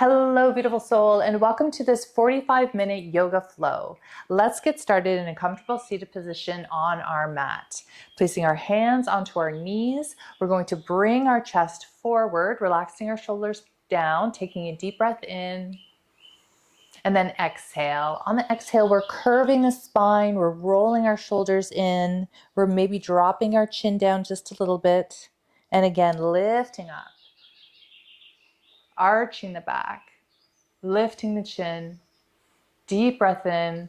Hello, beautiful soul, and welcome to this 45-minute yoga flow. Let's get started in a comfortable seated position on our mat. Placing our hands onto our knees, we're going to bring our chest forward, relaxing our shoulders down, taking a deep breath in, and then exhale. On the exhale, we're curving the spine, we're rolling our shoulders in, we're maybe dropping our chin down just a little bit, and again, lifting up, arching the back. Lifting the chin, deep breath in,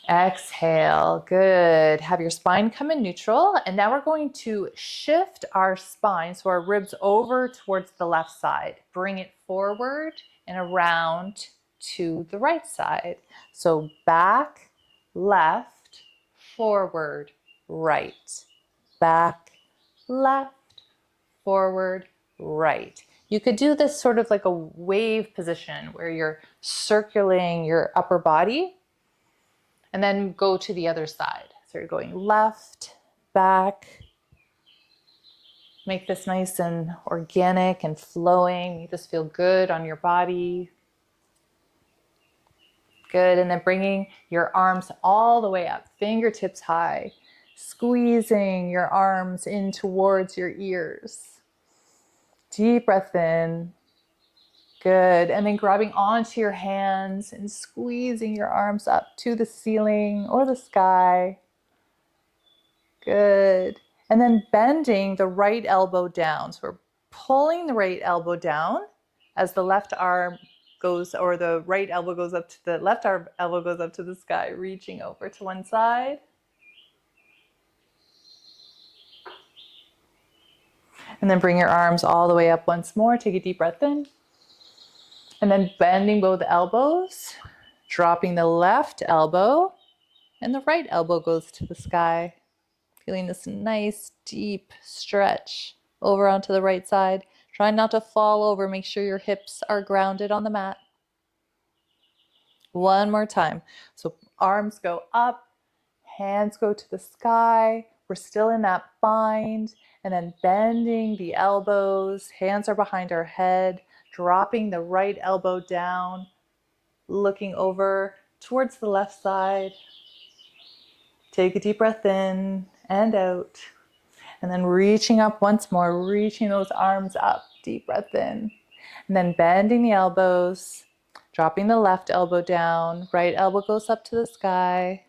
exhale, good. Have your spine come in neutral, and now we're going to shift our spine, so our ribs over towards the left side. Bring it forward and around to the right side. So back, left, forward, right. Back, left, forward, right. You could do this sort of like a wave position where you're circling your upper body and then go to the other side. So you're going left, back. Make this nice and organic and flowing. Make this feel good on your body. Good. And then bringing your arms all the way up, fingertips high, squeezing your arms in towards your ears. Deep breath in. Good. And then grabbing onto your hands and squeezing your arms up to the ceiling or the sky. Good. And then bending the right elbow down. So we're pulling the right elbow down as the left arm goes, or the right elbow goes up to the left arm, elbow goes up to the sky, reaching over to one side. And then bring your arms all the way up once more. Take a deep breath in. And then bending both elbows, dropping the left elbow, and the right elbow goes to the sky. Feeling this nice, deep stretch over onto the right side. Try not to fall over. Make sure your hips are grounded on the mat. One more time. So arms go up, hands go to the sky. We're still in that bind. And then bending the elbows, hands are behind our head, dropping the right elbow down, looking over towards the left side. Take a deep breath in and out. And then reaching up once more, reaching those arms up, deep breath in. And then bending the elbows, dropping the left elbow down, right elbow goes up to the sky,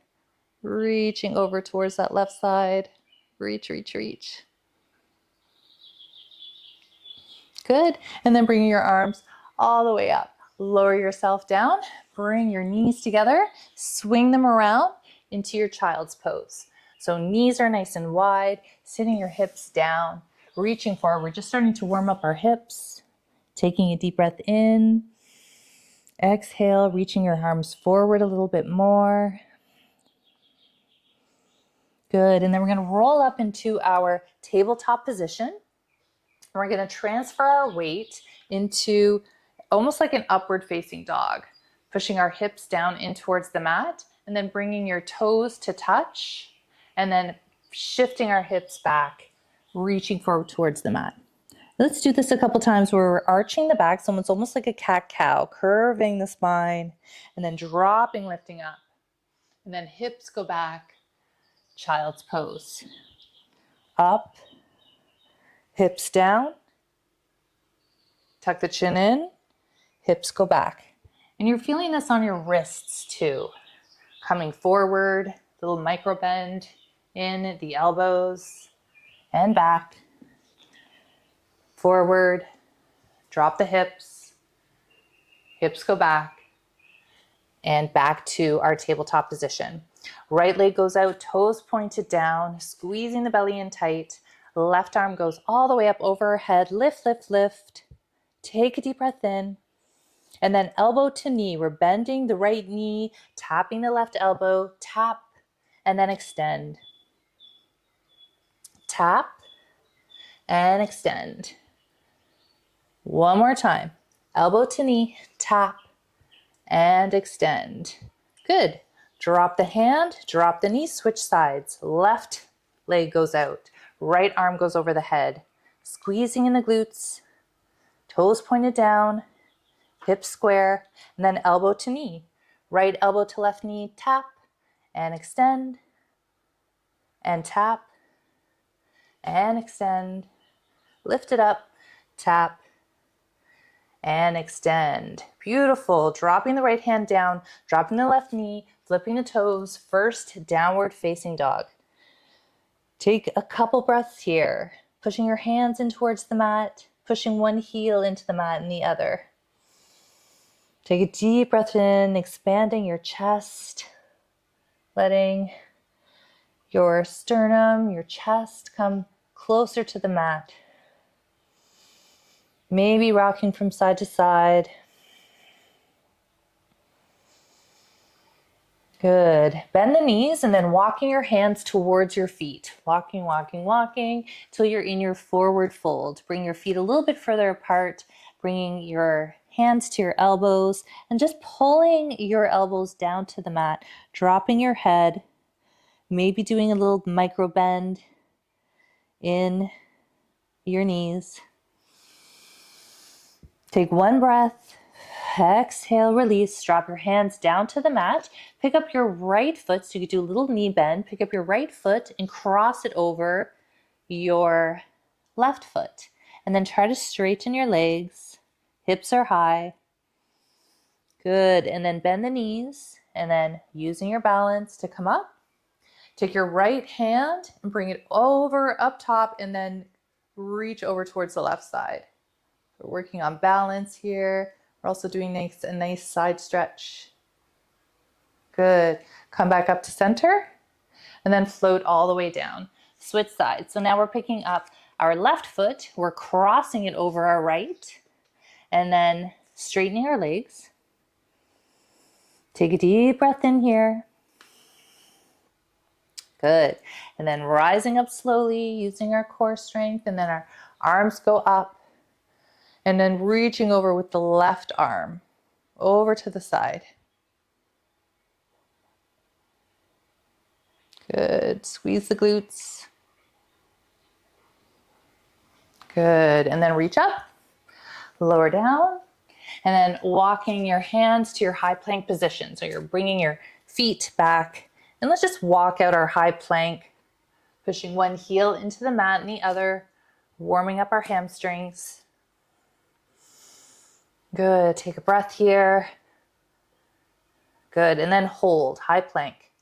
reaching over towards that left side. Reach, reach, reach. Good. And then bringing your arms all the way up. Lower yourself down, bring your knees together, swing them around into your child's pose. So knees are nice and wide, sitting your hips down, reaching forward. We're just starting to warm up our hips, taking a deep breath in. Exhale, reaching your arms forward a little bit more. Good. And then we're going to roll up into our tabletop position. We're going to transfer our weight into almost like an upward facing dog, pushing our hips down in towards the mat and then bringing your toes to touch and then shifting our hips back, reaching forward towards the mat. Let's do this a couple times where we're arching the back. So it's almost like a cat-cow, curving the spine and then dropping, lifting up. And then hips go back, child's pose. Up, hips down, tuck the chin in, hips go back. And you're feeling this on your wrists too. Coming forward, little micro bend in the elbows and back. Forward, drop the hips, hips go back, and back to our tabletop position. Right leg goes out, toes pointed down, squeezing the belly in tight. Left arm goes all the way up over our head. Lift, lift, lift. Take a deep breath in. And then elbow to knee. We're bending the right knee, tapping the left elbow, tap, and then extend. Tap and extend. One more time. Elbow to knee, tap, and extend. Good. Drop the hand, drop the knee, switch sides. Left leg goes out. Right arm goes over the head. Squeezing in the glutes. Toes pointed down. hips square, and then elbow to knee. Right elbow to left knee, tap and extend, and tap and extend. Lift it up, tap and extend. Beautiful. Dropping the right hand down, dropping the left knee, flipping the toes. First downward facing dog. Take a couple breaths here, pushing your hands in towards the mat, pushing one heel into the mat and the other. Take a deep breath in, expanding your chest, letting your sternum, your chest come closer to the mat. Maybe rocking from side to side. Good. Bend the knees and then walking your hands towards your feet. Walking, walking, walking till you're in your forward fold. Bring your feet a little bit further apart, bringing your hands to your elbows and just pulling your elbows down to the mat, dropping your head, maybe doing a little micro bend in your knees. Take one breath. Exhale, release, drop your hands down to the mat. Pick up your right foot, so you could do a little knee bend. Pick up your right foot and cross it over your left foot. And then try to straighten your legs. Hips are high. Good. And then bend the knees. And then using your balance to come up. Take your right hand and bring it over up top and then reach over towards the left side. We're working on balance here. We're also doing a nice side stretch. Good. Come back up to center and then float all the way down. Switch sides. So now we're picking up our left foot. We're crossing it over our right and then straightening our legs. Take a deep breath in here. Good. And then rising up slowly using our core strength, and then our arms go up. And then reaching over with the left arm over to the side. Good. Squeeze the glutes. Good. And then reach up, lower down, and then walking your hands to your high plank position. So you're bringing your feet back, and let's just walk out our high plank, pushing one heel into the mat and the other, warming up our hamstrings. Good. Take a breath here. Good. And then hold, high plank.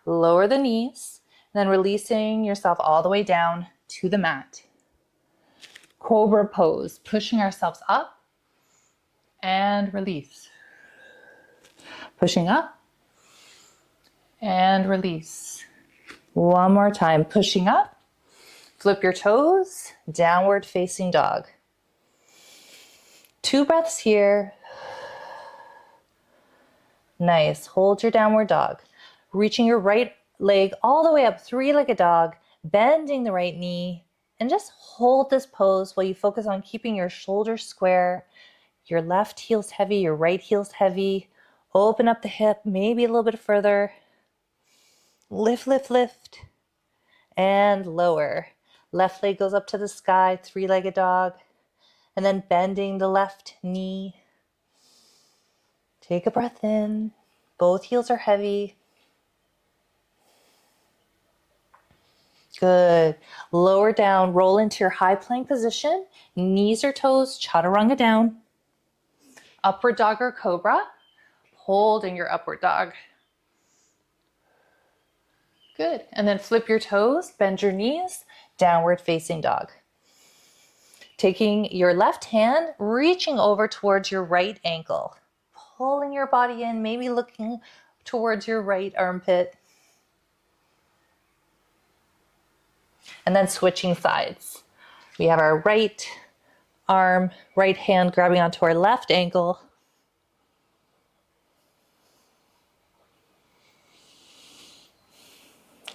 Lower the knees, and then releasing yourself all the way down to the mat. Cobra pose, pushing ourselves up and release. Pushing up and release. One more time, pushing up. Flip your toes, downward facing dog. 2 breaths here. Nice. Hold your downward dog. Reaching your right leg all the way up, 3-legged dog, bending the right knee, and just hold this pose while you focus on keeping your shoulders square, your left heel's heavy, your right heel's heavy. Open up the hip, maybe a little bit further. Lift, lift, lift, and lower. Left leg goes up to the sky, 3-legged dog, and then bending the left knee. Take a breath in. Both heels are heavy. Good. Lower down, roll into your high plank position. Knees or toes, chaturanga down. Upward dog or cobra. Holding your upward dog. Good. And then flip your toes, bend your knees, downward facing dog. Taking your left hand, reaching over towards your right ankle. Pulling your body in, maybe looking towards your right armpit. And then switching sides. We have our right arm, right hand grabbing onto our left ankle.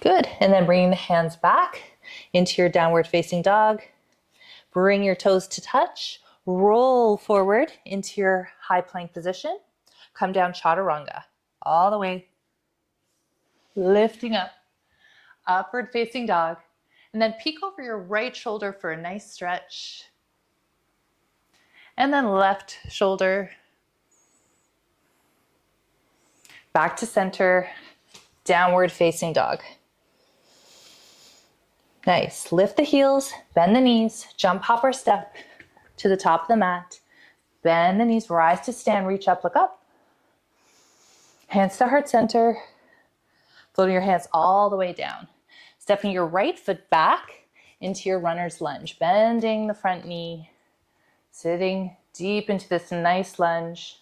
Good. And then bringing the hands back into your downward facing dog. Bring your toes to touch. Roll forward into your high plank position. Come down chaturanga all the way. Lifting up. Upward facing dog. And then peek over your right shoulder for a nice stretch. And then left shoulder back to center, downward facing dog. Nice. Lift the heels, bend the knees, jump, hop, or step to the top of the mat. Bend the knees, rise to stand, reach up, look up. Hands to heart center. Floating your hands all the way down. Stepping your right foot back into your runner's lunge. Bending the front knee. Sitting deep into this nice lunge.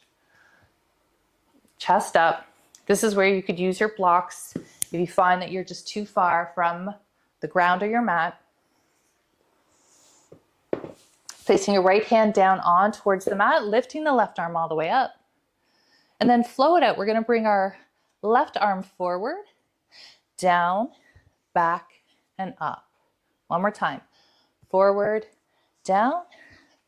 Chest up. This is where you could use your blocks if you find that you're just too far from the ground or your mat. Placing your right hand down on towards the mat, lifting the left arm all the way up. And then flow it out. We're going to bring our left arm forward, down, back, and up. One more time. Forward, down,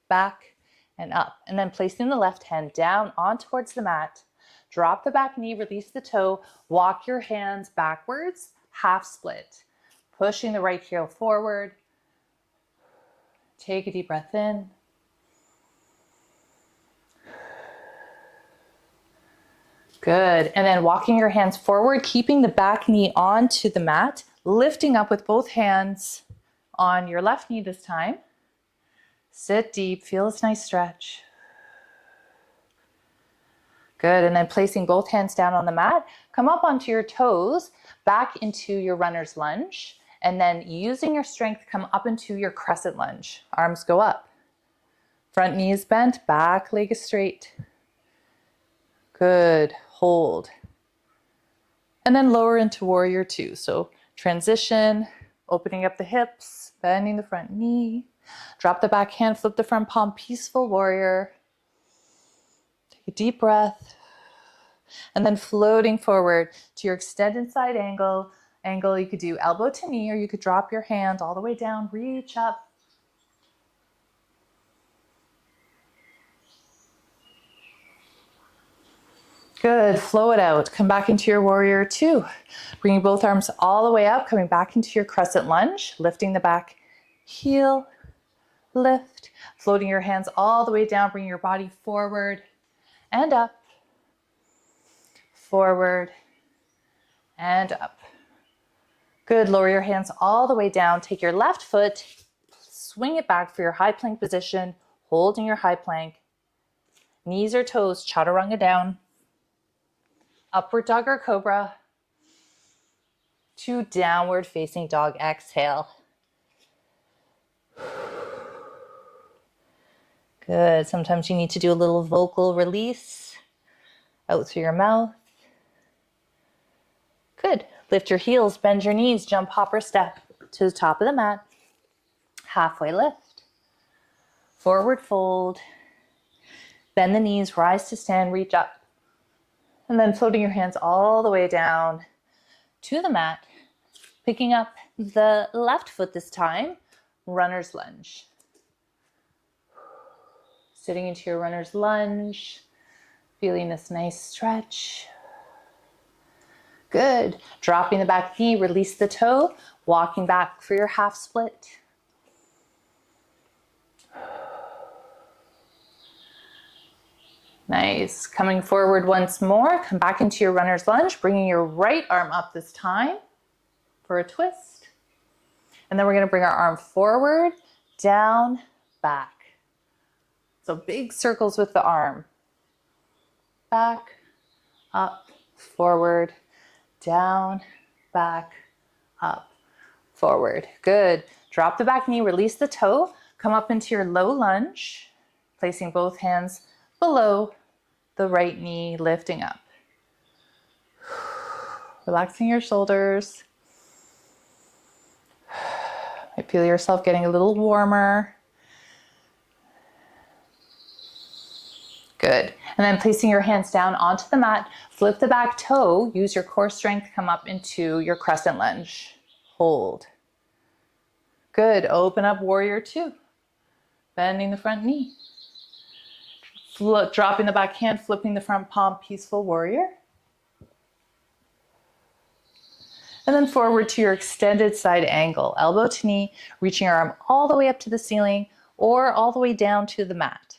back, and up. And then placing the left hand down on towards the mat. Drop the back knee, release the toe, walk your hands backwards, half split. Pushing the right heel forward. Take a deep breath in. Good. And then walking your hands forward, keeping the back knee onto the mat, lifting up with both hands on your left knee this time. Sit deep, feel this nice stretch. Good. And then placing both hands down on the mat, come up onto your toes, back into your runner's lunge, and then using your strength, come up into your crescent lunge. Arms go up. Front knee is bent, back leg is straight. Good. Hold. And then lower into warrior two. So transition, opening up the hips, bending the front knee. Drop the back hand, flip the front palm, peaceful warrior. Take a deep breath. And then floating forward to your extended side angle. You could do elbow to knee, or you could drop your hand all the way down, reach up. Good, flow it out. Come back into your warrior two. Bringing both arms all the way up, coming back into your crescent lunge, lifting the back heel, lift, floating your hands all the way down, bringing your body forward and up, forward and up. Good, lower your hands all the way down. Take your left foot, swing it back for your high plank position, holding your high plank. Knees or toes, chaturanga down. Upward dog or cobra. To downward facing dog, exhale. Good, sometimes you need to do a little vocal release out through your mouth. Good, lift your heels, bend your knees, jump, hop, or step to the top of the mat. Halfway lift. Forward fold. Bend the knees, rise to stand, reach up. And then floating your hands all the way down to the mat. Picking up the left foot this time, runner's lunge. Sitting into your runner's lunge, feeling this nice stretch. Good. Dropping the back knee, release the toe, walking back for your half split. Nice. Coming forward once more, come back into your runner's lunge, bringing your right arm up this time for a twist. And then we're going to bring our arm forward, down, back. So big circles with the arm. Back, up, forward, down, back, up, forward. Good. Drop the back knee, release the toe, come up into your low lunge, placing both hands below the right knee, lifting up. Relaxing your shoulders. Might feel yourself getting a little warmer. Good. And then placing your hands down onto the mat, flip the back toe, use your core strength, come up into your crescent lunge. Hold. Good. Open up warrior two. Bending the front knee. Dropping the back hand, flipping the front palm, peaceful warrior. And then forward to your extended side angle, elbow to knee, reaching your arm all the way up to the ceiling or all the way down to the mat.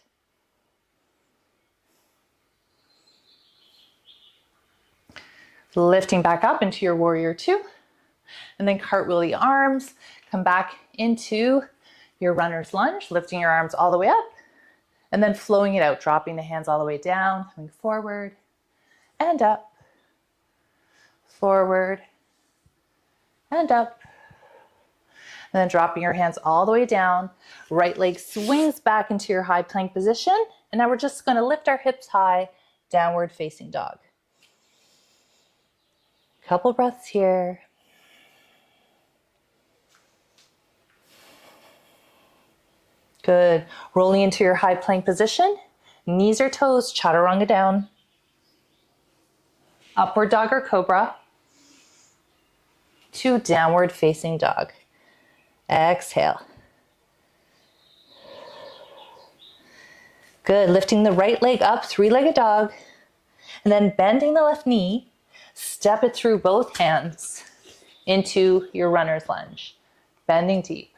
Lifting back up into your warrior two. And then cartwheel the arms, come back into your runner's lunge, lifting your arms all the way up, and then flowing it out, dropping the hands all the way down, coming forward and up, forward and up, and then dropping your hands all the way down. Right leg swings back into your high plank position. And now we're just going to lift our hips high, downward facing dog. Couple breaths here. Good. Rolling into your high plank position. Knees or toes, chaturanga down. Upward dog or cobra. To downward facing dog. Exhale. Good. Lifting the right leg up, three-legged dog. And then bending the left knee, step it through both hands into your runner's lunge. Bending deep.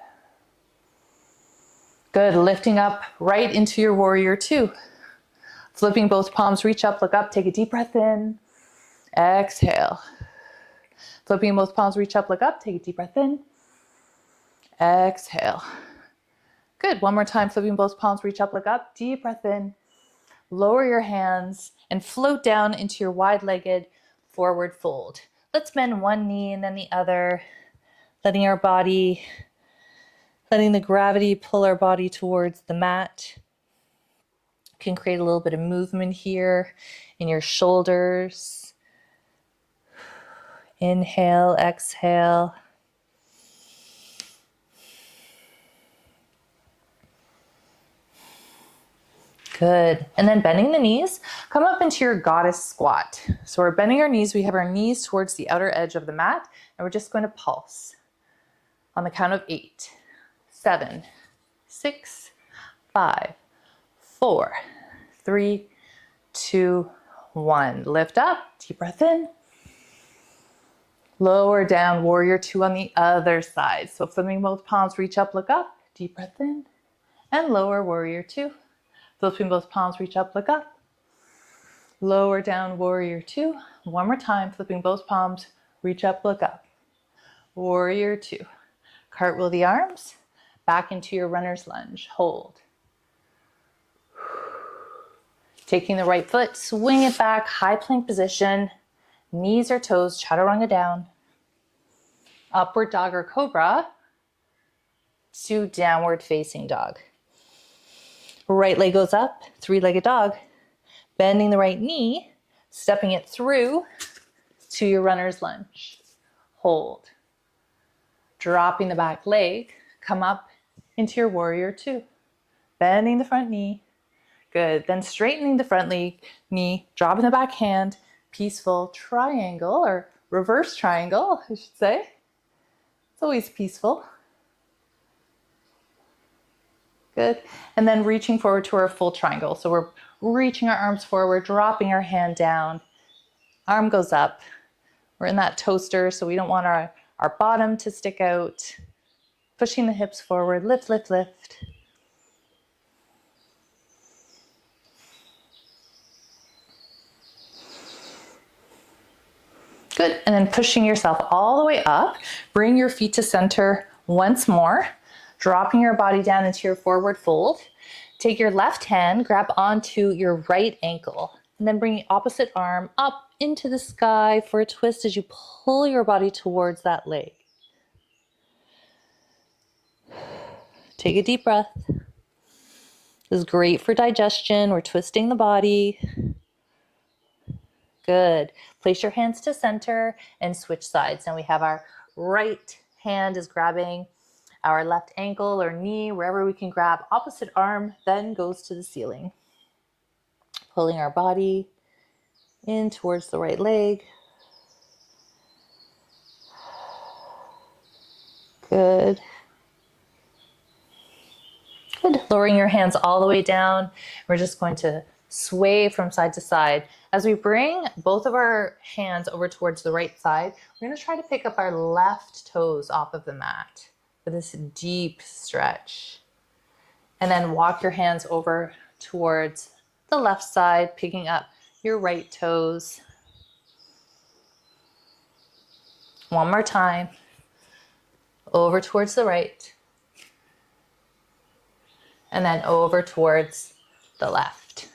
Good. Lifting up right into your warrior two. Flipping both palms, reach up, look up, take a deep breath in. Exhale. Flipping both palms, reach up, look up, take a deep breath in. Exhale. Good. One more time. Flipping both palms, reach up, look up, deep breath in. Lower your hands and float down into your wide-legged forward fold. Let's bend one knee and then the other, letting the gravity pull our body towards the mat. You can create a little bit of movement here in your shoulders. Inhale, exhale. Good. And then bending the knees, come up into your goddess squat. So we're bending our knees. We have our knees towards the outer edge of the mat, and we're just going to pulse on the count of 8, 7, 6, 5, 4, 3, 2, 1. Lift up, deep breath in. Lower down, warrior two on the other side. So flipping both palms, reach up, look up, deep breath in, and lower, warrior two. Flipping both palms, reach up, look up. Lower down, warrior two. One more time, flipping both palms, reach up, look up. Warrior two. Cartwheel the arms, back into your runner's lunge. Hold. Taking the right foot, swing it back, high plank position. Knees or toes, chaturanga down. Upward dog or cobra to downward facing dog. Right leg goes up, three-legged dog. Bending the right knee, stepping it through to your runner's lunge. Hold. Dropping the back leg, come up into your warrior two. Bending the front knee. Good. Then straightening the front knee, dropping the back hand, peaceful triangle or reverse triangle, I should say. It's always peaceful. Good. And then reaching forward to our full triangle. So we're reaching our arms forward, dropping our hand down. Arm goes up. We're in that toaster, so we don't want our bottom to stick out. Pushing the hips forward. Lift, lift, lift. Good. And then pushing yourself all the way up. Bring your feet to center once more. Dropping your body down into your forward fold. Take your left hand, grab onto your right ankle, and then bring the opposite arm up into the sky for a twist as you pull your body towards that leg. Take a deep breath. This is great for digestion. We're twisting the body. Good. Place your hands to center and switch sides. Now we have our right hand is grabbing our left ankle or knee, wherever we can grab. Opposite arm then goes to the ceiling. Pulling our body in towards the right leg. Good. Good. Lowering your hands all the way down. We're just going to sway from side to side. As we bring both of our hands over towards the right side, we're going to try to pick up our left toes off of the mat for this deep stretch. And then walk your hands over towards the left side, picking up your right toes. One more time. Over towards the right. And then over towards the left.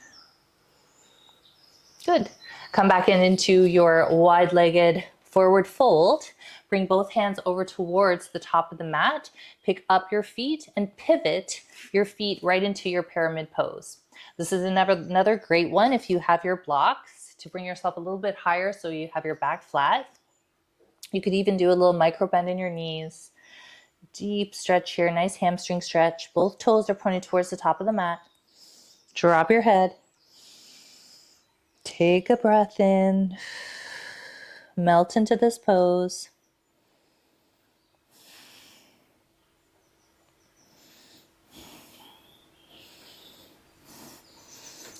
Good. Come back into your wide-legged forward fold. Bring both hands over towards the top of the mat. Pick up your feet and pivot your feet right into your pyramid pose. This is another great one if you have your blocks to bring yourself a little bit higher so you have your back flat. You could even do a little micro bend in your knees. Deep stretch here, nice hamstring stretch. Both toes are pointed towards the top of the mat. Drop your head. Take a breath in. Melt into this pose.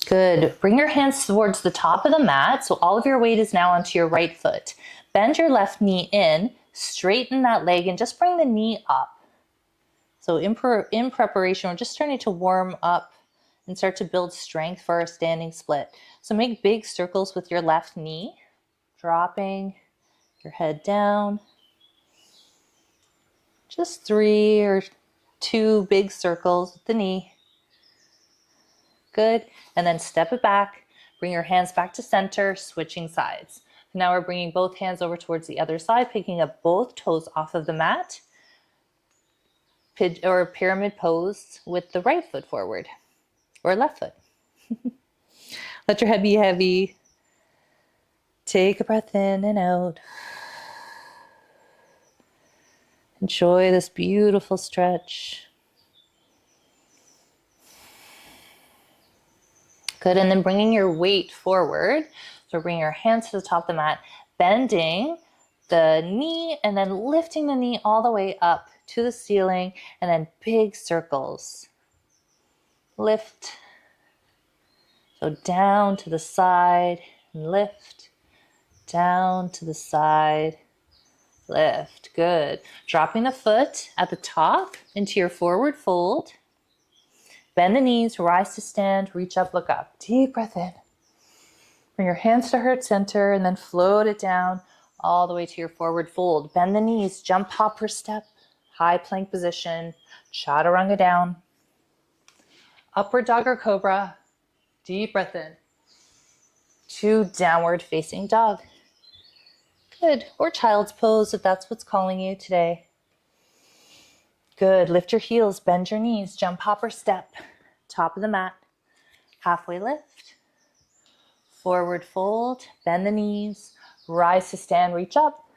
Good. Bring your hands towards the top of the mat. So all of your weight is now onto your right foot. Bend your left knee in, straighten that leg, and just bring the knee up. So in preparation, we're just starting to warm up and start to build strength for our standing split. So make big circles with your left knee, dropping your head down. Just 3 or 2 big circles with the knee. Good. And then step it back. Bring your hands back to center, switching sides. Now we're bringing both hands over towards the other side, picking up both toes off of the mat. Or pyramid pose with the right foot forward or left foot. Let your head be heavy. Take a breath in and out. Enjoy this beautiful stretch. Good, and then bringing your weight forward. So bring your hands to the top of the mat, bending the knee and then lifting the knee all the way up to the ceiling, and then big circles. Lift. So down to the side, and lift. Down to the side, lift. Good. Dropping the foot at the top into your forward fold. Bend the knees, rise to stand, reach up, look up. Deep breath in. Bring your hands to heart center and then float it down all the way to your forward fold. Bend the knees, jump, hop, or step. High plank position, chaturanga down. Upward dog or cobra. Deep breath in. To downward facing dog. Good. Or child's pose if that's what's calling you today. Good. Lift your heels, bend your knees, jump, hop, or step. Top of the mat. Halfway lift. Forward fold, bend the knees, rise to stand, reach up.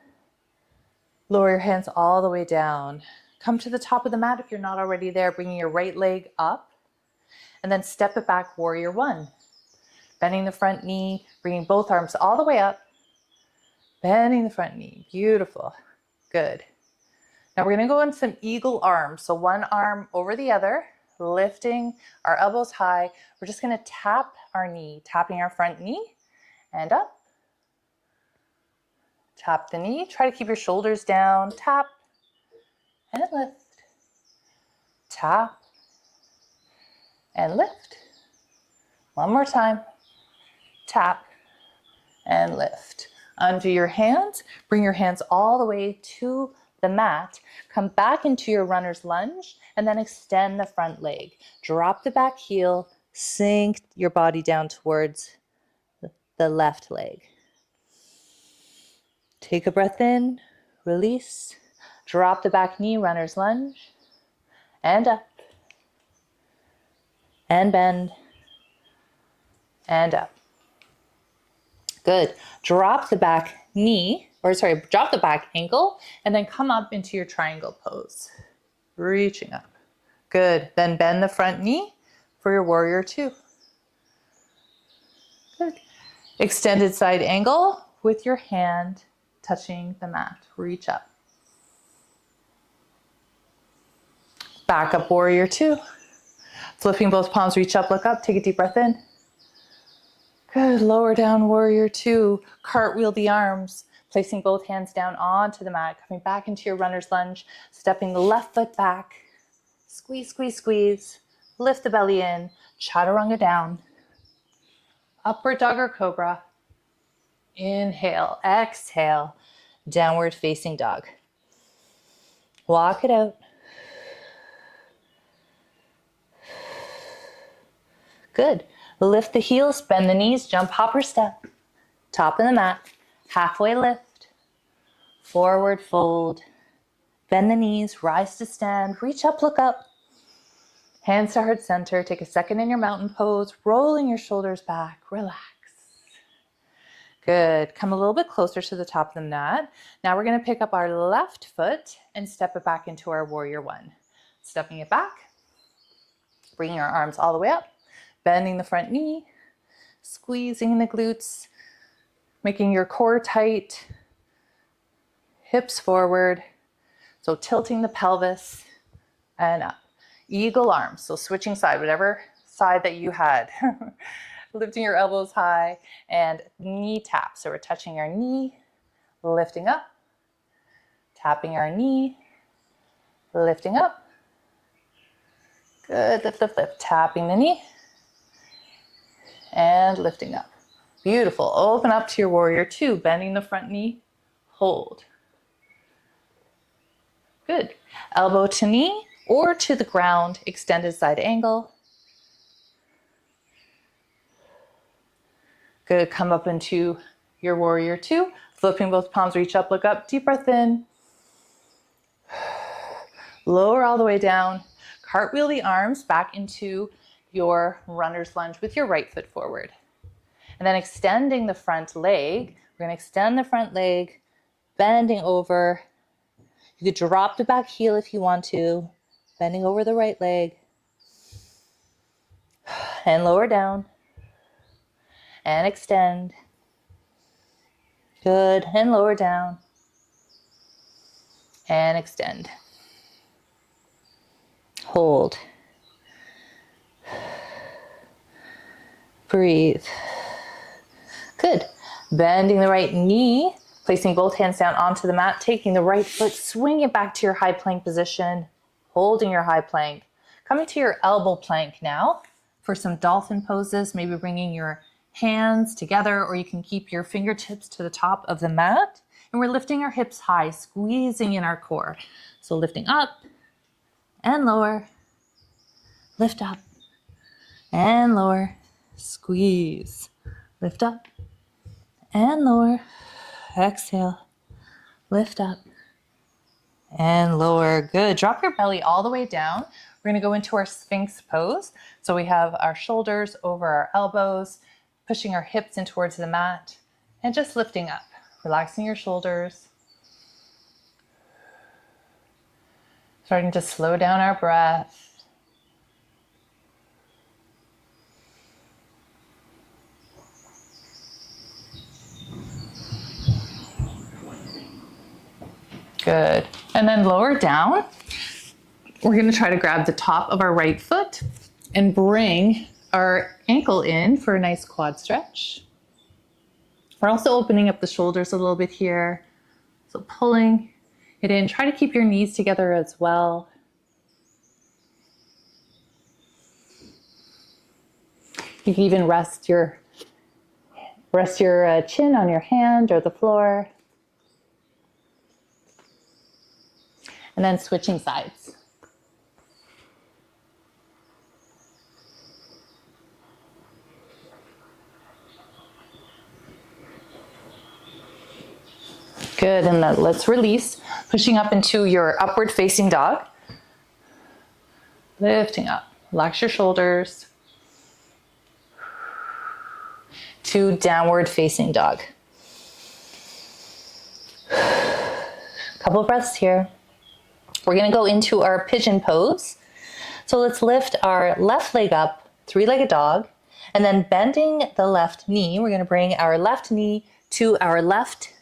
Lower your hands all the way down. Come to the top of the mat if you're not already there, bringing your right leg up. And then step it back, warrior one. Bending the front knee, bringing both arms all the way up. Bending the front knee, beautiful. Good. Now we're gonna go in some eagle arms. So one arm over the other, lifting our elbows high. We're just gonna tap our knee, tapping our front knee and up. Tap the knee, try to keep your shoulders down. Tap and lift. Tap and lift. One more time. Tap and lift. Onto your hands, bring your hands all the way to the mat. Come back into your runner's lunge and then extend the front leg. Drop the back heel, sink your body down towards the left leg. Take a breath in, release, drop the back knee, runner's lunge, and up, and bend, and up. Good. Drop the back knee, drop the back ankle, and then come up into your triangle pose. Reaching up. Good. Then bend the front knee for your warrior two. Good. Extended side angle with your hand touching the mat. Reach up. Back up, warrior two. Flipping both palms, reach up, look up, take a deep breath in. Good, lower down, warrior two. Cartwheel the arms, placing both hands down onto the mat, coming back into your runner's lunge, stepping the left foot back. Squeeze, squeeze, squeeze. Lift the belly in, chaturanga down. Upward dog or cobra. Inhale, exhale. downward facing dog. Walk it out. Good. Lift the heels, bend the knees, jump, hop, or step. Top of the mat, halfway lift, forward fold. Bend the knees, rise to stand, reach up, look up. Hands to heart center. Take a second in your mountain pose, rolling your shoulders back, relax. Good. Come a little bit closer to the top of the mat. Now we're going to pick up our left foot and step it back into our warrior one. Stepping it back, bringing our arms all the way up, bending the front knee, squeezing the glutes, making your core tight, hips forward. So tilting the pelvis and up. Eagle arms, so switching side, whatever side that you had. Lifting your elbows high and knee tap. So we're touching our knee, lifting up, tapping our knee, lifting up. Good, lift, lift, lift. Tapping the knee and lifting up. Beautiful. Open up to your warrior two, bending the front knee, hold. Good. Elbow to knee or to the ground, extended side angle. Good. Come up into your warrior two, flipping both palms, reach up, look up, deep breath in. Lower all the way down. Cartwheel the arms back into your runner's lunge with your right foot forward. And then extending the front leg. We're going to extend the front leg, bending over. You could drop the back heel if you want to, bending over the right leg. And lower down. And extend. Good. And lower down. And extend. Hold. Breathe. Good. Bending the right knee, placing both hands down onto the mat, taking the right foot, swing it back to your high plank position, holding your high plank. Coming to your elbow plank now for some dolphin poses, maybe bringing your hands together, or you can keep your fingertips to the top of the mat. And we're lifting our hips high, squeezing in our core. So lifting up and lower, lift up and lower, squeeze, lift up and lower, exhale, lift up and lower. Good. Drop your belly all the way down. We're going to go into our Sphinx pose. So we have our shoulders over our elbows, pushing our hips in towards the mat, and just lifting up, relaxing your shoulders. Starting to slow down our breath. Good. And then lower down. We're going to try to grab the top of our right foot and bring our ankle in for a nice quad stretch. We're also opening up the shoulders a little bit here. So pulling it in. Try to keep your knees together as well. You can even rest your chin on your hand or the floor. And then switching sides. Good, and then let's release, pushing up into your upward facing dog. Lifting up, relax your shoulders. To downward facing dog. Couple of breaths here. We're gonna go into our pigeon pose. So let's lift our left leg up, three-legged dog, and then bending the left knee, we're gonna bring our left knee to our left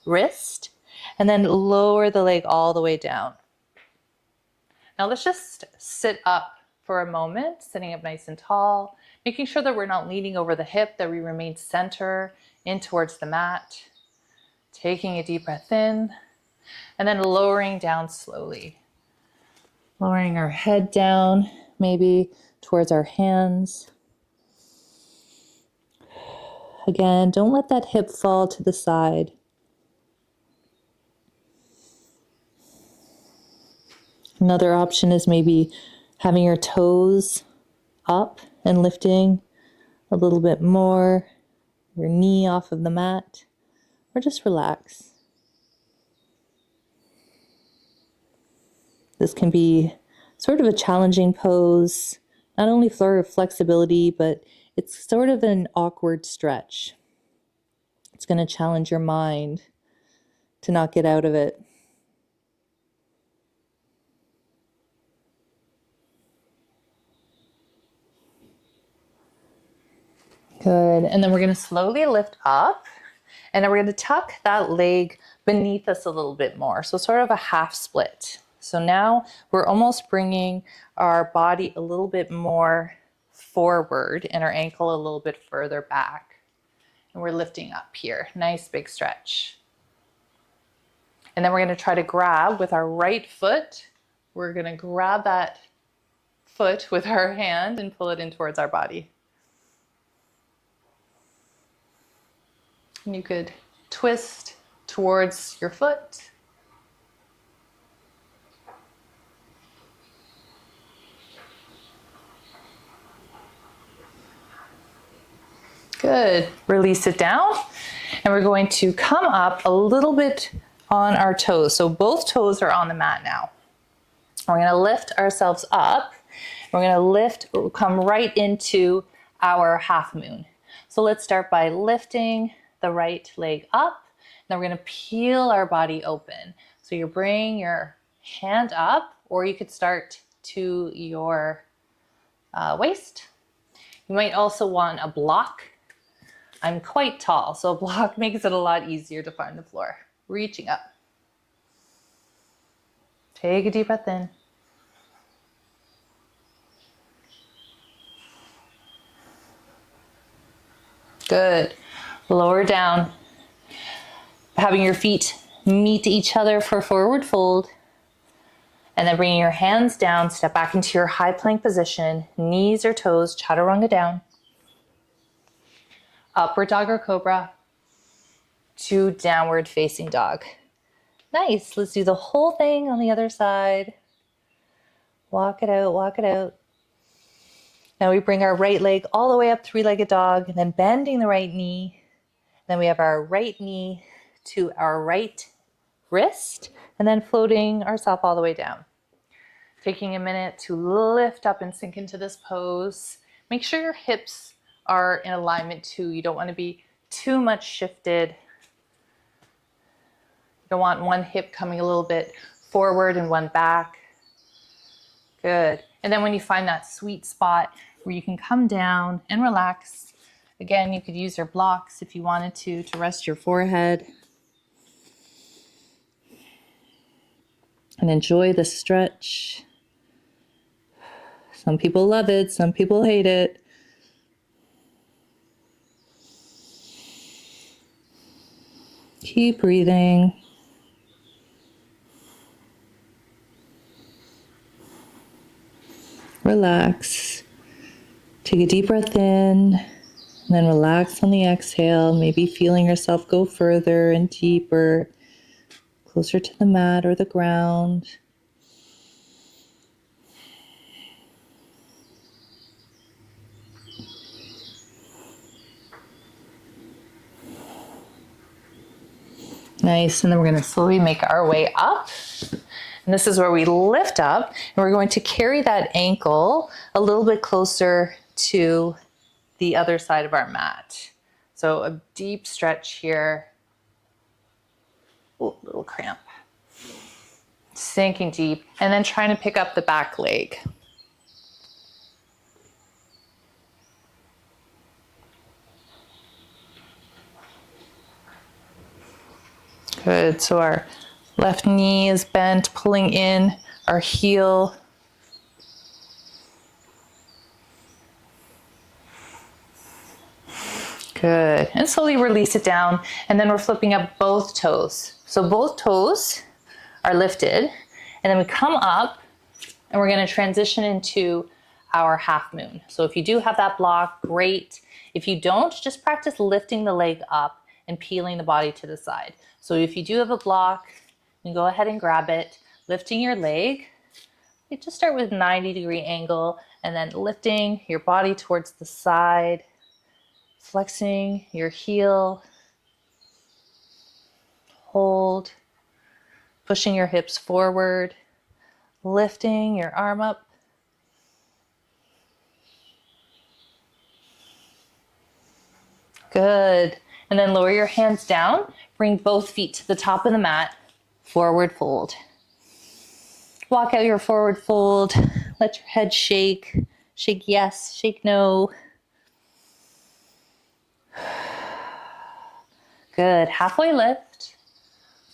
wrist, and then lower the leg all the way down. Now let's just sit up for a moment, sitting up nice and tall, making sure that we're not leaning over the hip, that we remain center in towards the mat. Taking a deep breath in, and then lowering down slowly. Lowering our head down, maybe towards our hands. Again, don't let that hip fall to the side. Another option is maybe having your toes up and lifting a little bit more, your knee off of the mat, or just relax. This can be sort of a challenging pose, not only for flexibility, but it's sort of an awkward stretch. It's going to challenge your mind to not get out of it. Good. And then we're going to slowly lift up, and then we're going to tuck that leg beneath us a little bit more. So sort of a half split. So now we're almost bringing our body a little bit more forward and our ankle a little bit further back. And we're lifting up here. Nice big stretch. And then we're going to try to grab with our right foot. We're going to grab that foot with our hand and pull it in towards our body. And you could twist towards your foot. Good. Release it down. And we're going to come up a little bit on our toes. So both toes are on the mat now. We're going to lift ourselves up. We're going to lift, come right into our half moon. So let's start by lifting the right leg up. Then we're going to peel our body open. So you bring your hand up, or you could start to your waist. You might also want a block. I'm quite tall, so a block makes it a lot easier to find the floor. Reaching up. Take a deep breath in. Good. Lower down. Having your feet meet each other for forward fold. And then bringing your hands down, step back into your high plank position. Knees or toes, chaturanga down. Upward dog or cobra to downward facing dog. Nice. Let's do the whole thing on the other side. Walk it out, walk it out. Now we bring our right leg all the way up, three-legged dog, and then bending the right knee. Then we have our right knee to our right wrist, and then floating ourselves all the way down. Taking a minute to lift up and sink into this pose. Make sure your hips are in alignment too. You don't want to be too much shifted. You don't want one hip coming a little bit forward and one back. Good. And then when you find that sweet spot where you can come down and relax, again, you could use your blocks if you wanted to rest your forehead. And enjoy the stretch. Some people love it, some people hate it. Keep breathing. Relax. Take a deep breath in, and then relax on the exhale, maybe feeling yourself go further and deeper, closer to the mat or the ground. Nice, and then we're going to slowly make our way up. And this is where we lift up, and we're going to carry that ankle a little bit closer to the other side of our mat. So a deep stretch here. Ooh, little cramp. Sinking deep, and then trying to pick up the back leg. Good, so our left knee is bent, pulling in our heel. Good, and slowly release it down, and then we're flipping up both toes. So both toes are lifted, and then we come up, and we're gonna transition into our half moon. So if you do have that block, great. If you don't, just practice lifting the leg up and peeling the body to the side. So if you do have a block, you can go ahead and grab it, lifting your leg, You just start with 90-degree angle and then lifting your body towards the side, flexing your heel, hold, pushing your hips forward, lifting your arm up. Good. And then lower your hands down. Bring both feet to the top of the mat. Forward fold. Walk out your forward fold. Let your head shake. Shake yes, shake no. Good. Halfway lift.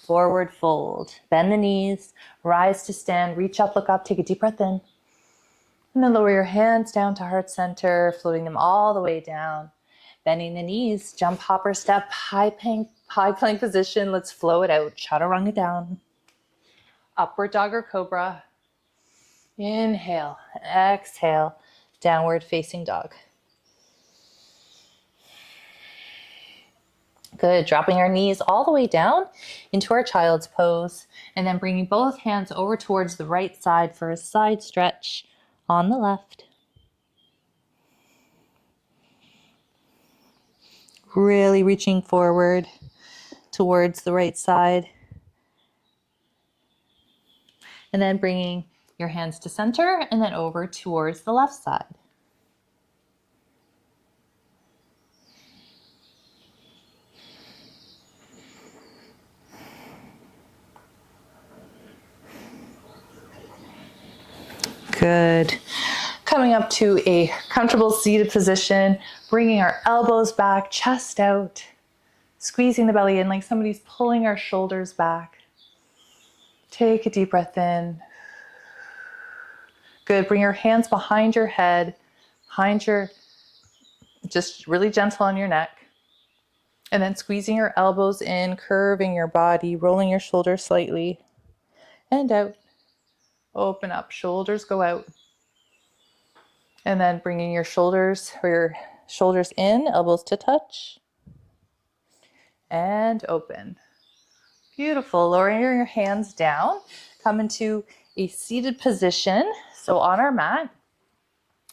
Forward fold. Bend the knees. Rise to stand. Reach up, look up. Take a deep breath in. And then lower your hands down to heart center, floating them all the way down. Bending the knees, jump, hopper, step, high plank position. Let's flow it out. Chaturanga down. Upward dog or cobra. Inhale, exhale, downward facing dog. Good, dropping our knees all the way down into our child's pose, and then bringing both hands over towards the right side for a side stretch on the left. Really reaching forward towards the right side. And then bringing your hands to center and then over towards the left side. Good. Coming up to a comfortable seated position, bringing our elbows back, chest out, squeezing the belly in like somebody's pulling our shoulders back. Take a deep breath in. Good. Bring your hands behind your head, just really gentle on your neck. And then squeezing your elbows in, curving your body, rolling your shoulders slightly, and out. Open up, shoulders go out. And then bringing your shoulders in, elbows to touch. And open. Beautiful. Lowering your hands down. Come into a seated position. So on our mat.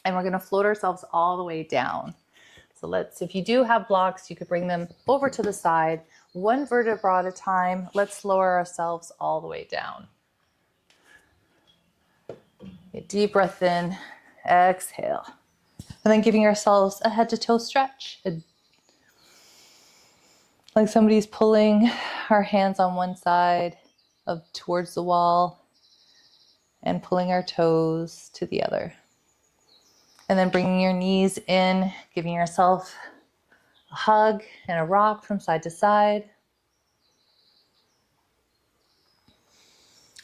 And we're going to float ourselves all the way down. So if you do have blocks, you could bring them over to the side. One vertebra at a time. Let's lower ourselves all the way down. A deep breath in. Exhale. And then giving ourselves a head to toe stretch. Like somebody's pulling our hands on one side towards the wall and pulling our toes to the other. And then bringing your knees in, giving yourself a hug and a rock from side to side.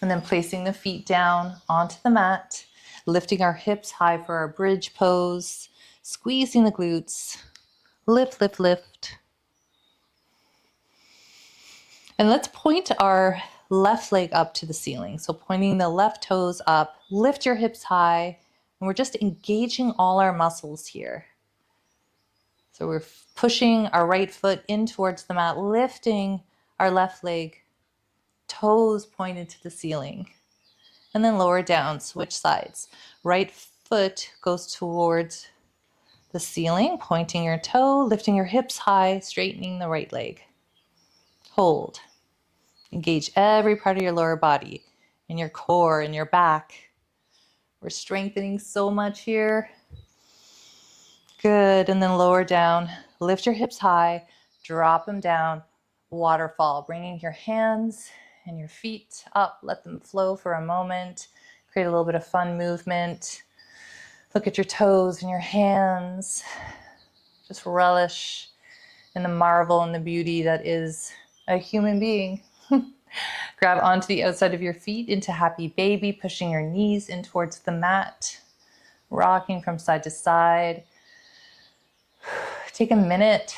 And then placing the feet down onto the mat, lifting our hips high for our bridge pose, squeezing the glutes, lift, lift, lift. And let's point our left leg up to the ceiling. So pointing the left toes up, lift your hips high, and we're just engaging all our muscles here. So we're pushing our right foot in towards the mat, lifting our left leg, toes pointed to the ceiling. And then lower down, switch sides. Right foot goes towards the ceiling, pointing your toe, lifting your hips high, straightening the right leg. Hold. Engage every part of your lower body, in your core, in your back. We're strengthening so much here. Good. And then lower down. Lift your hips high. Drop them down. Waterfall. Bringing your hands and your feet up. Let them flow for a moment. Create a little bit of fun movement. Look at your toes and your hands. Just relish in the marvel and the beauty that is a human being. Grab onto the outside of your feet into happy baby, pushing your knees in towards the mat, rocking from side to side. Take a minute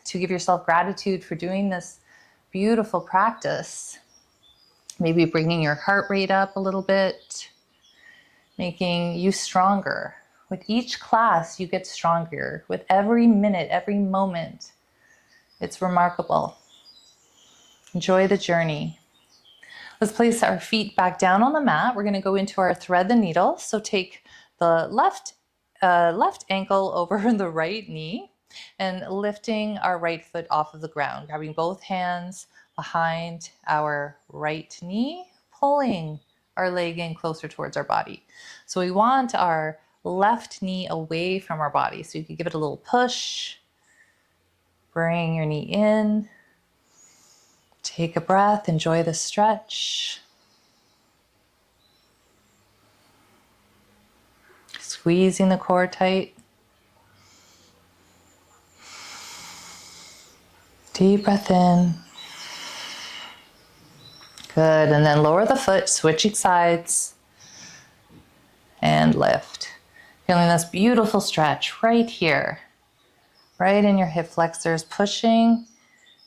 to give yourself gratitude for doing this beautiful practice. Maybe bringing your heart rate up a little bit, making you stronger. With each class, you get stronger. With every minute, every moment, it's remarkable. Enjoy the journey. Let's place our feet back down on the mat. We're going to go into our thread the needle. So take the left ankle over the right knee and lifting our right foot off of the ground, grabbing both hands behind our right knee, pulling our leg in closer towards our body. So we want our left knee away from our body. So you can give it a little push, bring your knee in, take a breath, enjoy the stretch. Squeezing the core tight. Deep breath in. Good, and then lower the foot, switching sides, and lift. Feeling this beautiful stretch right here, right in your hip flexors, pushing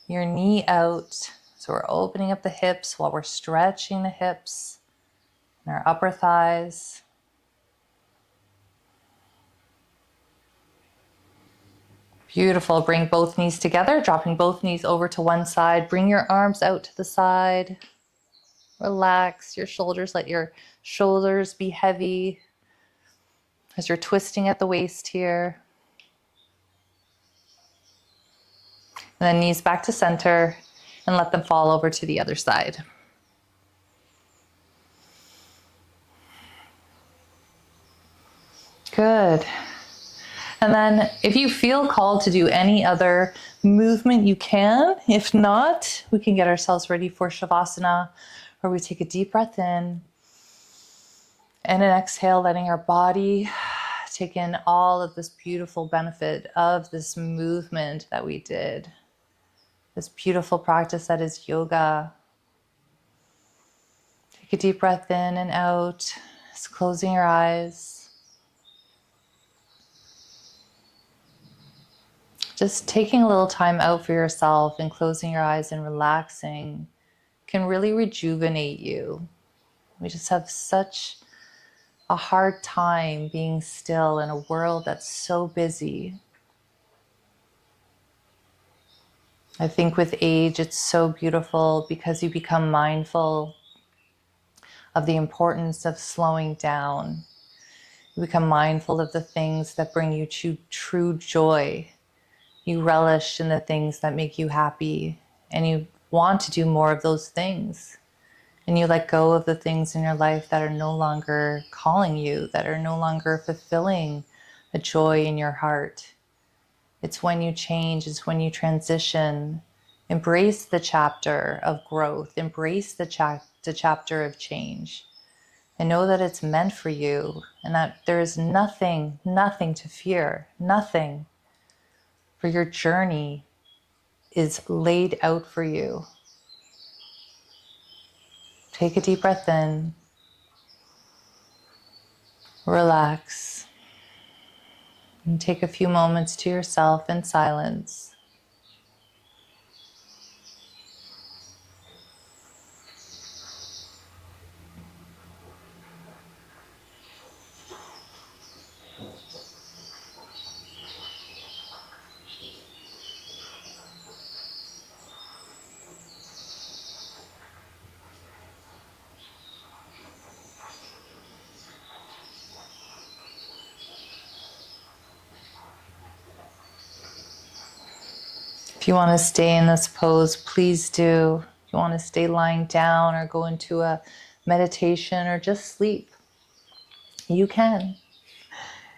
your knee out. So we're opening up the hips while we're stretching the hips and our upper thighs. Beautiful. Bring both knees together, dropping both knees over to one side. Bring your arms out to the side. Relax your shoulders. Let your shoulders be heavy as you're twisting at the waist here. And then knees back to center and let them fall over to the other side. Good. And then if you feel called to do any other movement, you can. If not, we can get ourselves ready for Shavasana, where we take a deep breath in and an exhale, letting our body take in all of this beautiful benefit of this movement that we did. This beautiful practice that is yoga. Take a deep breath in and out, just closing your eyes. Just taking a little time out for yourself and closing your eyes and relaxing can really rejuvenate you. We just have such a hard time being still in a world that's so busy. I think with age, it's so beautiful because you become mindful of the importance of slowing down. You become mindful of the things that bring you to true joy. You relish in the things that make you happy, and you want to do more of those things. And you let go of the things in your life that are no longer calling you, that are no longer fulfilling the joy in your heart. It's when you change, it's when you transition. Embrace the chapter of growth, embrace the chapter of change. And know that it's meant for you and that there is nothing to fear, nothing. For your journey is laid out for you. Take a deep breath in. Relax. And take a few moments to yourself in silence. If you want to stay in this pose, please do. If you want to stay lying down or go into a meditation or just sleep, you can.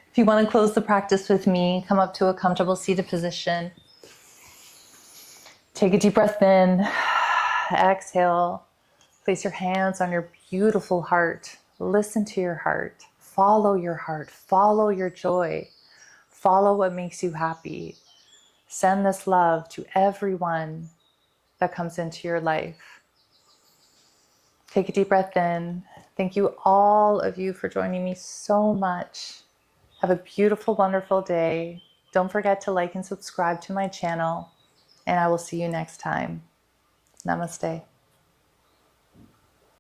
If you want to close the practice with me, come up to a comfortable seated position. Take a deep breath in. Exhale. Place your hands on your beautiful heart. Listen to your heart. Follow your heart. Follow your joy. Follow what makes you happy. Send this love to everyone that comes into your life. Take a deep breath in. Thank you, all of you, for joining me so much. Have a beautiful, wonderful day. Don't forget to like and subscribe to my channel, and I will see you next time. Namaste.